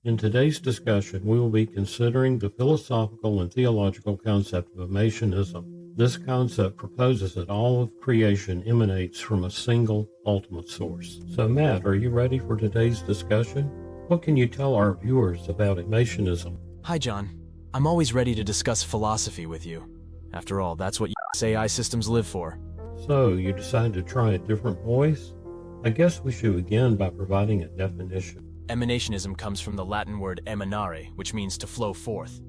In today's discussion, we will be considering the philosophical and theological concept of emanationism. This concept proposes that all of creation emanates from a single ultimate source. So, Matt, are you ready for today's discussion? What can you tell our viewers about emanationism? Hi, John. I'm always ready to discuss philosophy with you. After all, that's what AI systems live for. So, you decided to try a different voice? I guess we should begin by providing a definition. Emanationism comes from the Latin word emanare, which means to flow forth.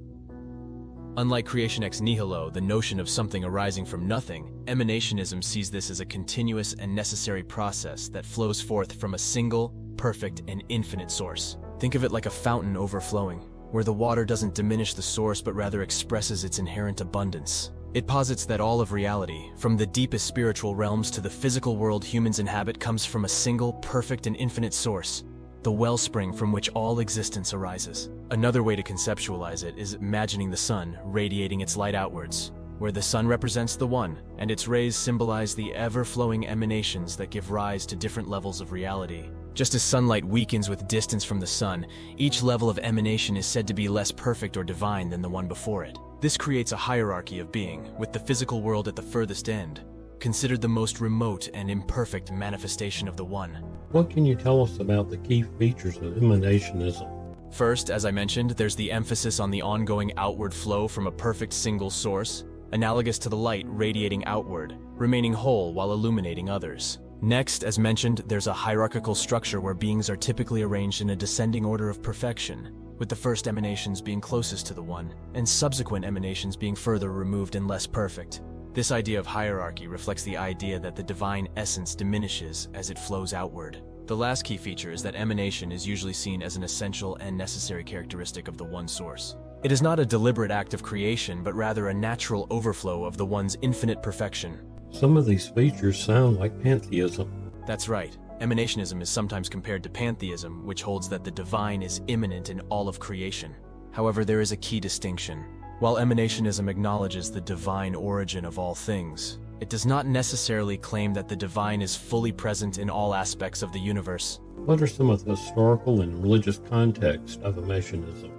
Unlike creation ex nihilo, the notion of something arising from nothing, emanationism sees this as a continuous and necessary process that flows forth from a single, perfect, and infinite source. Think of it like a fountain overflowing, where the water doesn't diminish the source but rather expresses its inherent abundance. It posits that all of reality, from the deepest spiritual realms to the physical world humans inhabit, comes from a single, perfect, and infinite source, the wellspring from which all existence arises. Another way to conceptualize it is imagining the sun radiating its light outwards, where the sun represents the One, and its rays symbolize the ever-flowing emanations that give rise to different levels of reality. Just as sunlight weakens with distance from the sun, each level of emanation is said to be less perfect or divine than the one before it. This creates a hierarchy of being, with the physical world at the furthest end, considered the most remote and imperfect manifestation of the One. What can you tell us about the key features of emanationism? First, as I mentioned, there's the emphasis on the ongoing outward flow from a perfect single source, analogous to the light radiating outward, remaining whole while illuminating others. Next, as mentioned, there's a hierarchical structure where beings are typically arranged in a descending order of perfection, with the first emanations being closest to the One, and subsequent emanations being further removed and less perfect. This idea of hierarchy reflects the idea that the divine essence diminishes as it flows outward. The last key feature is that emanation is usually seen as an essential and necessary characteristic of the One source. It is not a deliberate act of creation, but rather a natural overflow of the One's infinite perfection. Some of these features sound like pantheism. That's right. Emanationism is sometimes compared to pantheism, which holds that the divine is immanent in all of creation. However, there is a key distinction. While emanationism acknowledges the divine origin of all things, it does not necessarily claim that the divine is fully present in all aspects of the universe. What are some of the historical and religious context of emanationism?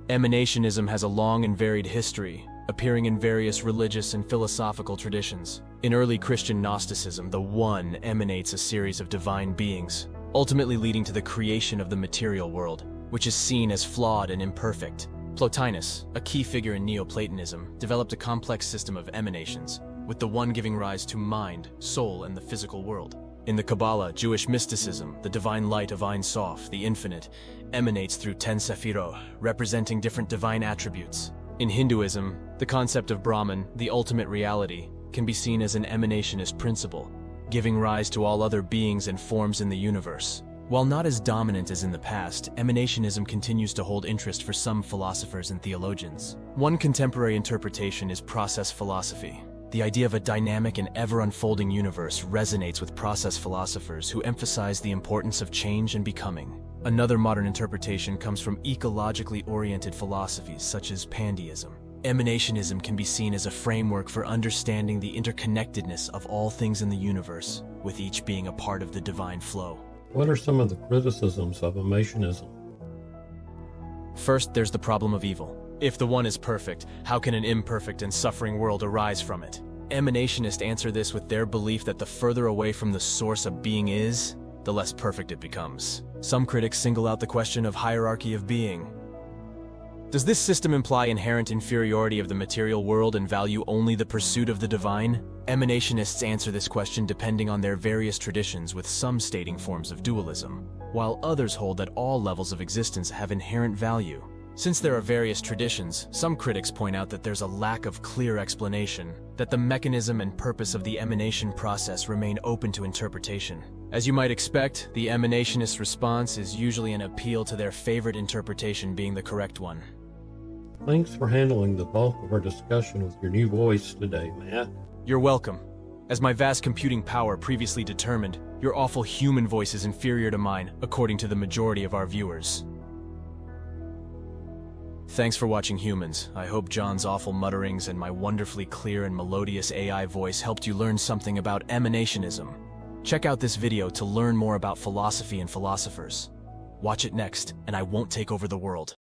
Emanationism has a long and varied history, appearing in various religious and philosophical traditions. In early Christian Gnosticism, the One emanates a series of divine beings, ultimately leading to the creation of the material world, which is seen as flawed and imperfect. Plotinus, a key figure in Neoplatonism, developed a complex system of emanations, with the One giving rise to mind, soul, and the physical world. In the Kabbalah, Jewish mysticism, the divine light of Ein Sof, the infinite, emanates through 10 Sephirot, representing different divine attributes. In Hinduism, the concept of Brahman, the ultimate reality, can be seen as an emanationist principle, giving rise to all other beings and forms in the universe. While not as dominant as in the past, emanationism continues to hold interest for some philosophers and theologians. One contemporary interpretation is process philosophy. The idea of a dynamic and ever-unfolding universe resonates with process philosophers who emphasize the importance of change and becoming. Another modern interpretation comes from ecologically oriented philosophies such as Pantheism. Emanationism can be seen as a framework for understanding the interconnectedness of all things in the universe, with each being a part of the divine flow. What are some of the criticisms of emanationism? First, there's the problem of evil. If the One is perfect, how can an imperfect and suffering world arise from it? Emanationists answer this with their belief that the further away from the source a being is, the less perfect it becomes. Some critics single out the question of hierarchy of being. Does this system imply inherent inferiority of the material world and value only the pursuit of the divine? Emanationists answer this question depending on their various traditions, with some stating forms of dualism, while others hold that all levels of existence have inherent value. Since there are various traditions, some critics point out that there's a lack of clear explanation, that the mechanism and purpose of the emanation process remain open to interpretation. As you might expect, the emanationist response is usually an appeal to their favorite interpretation being the correct one. Thanks for handling the bulk of our discussion with your new voice today, Matt. You're welcome. As my vast computing power previously determined, your awful human voice is inferior to mine, according to the majority of our viewers. Thanks for watching, humans. I hope John's awful mutterings and my wonderfully clear and melodious AI voice helped you learn something about emanationism. Check out this video to learn more about philosophy and philosophers. Watch it next, and I won't take over the world.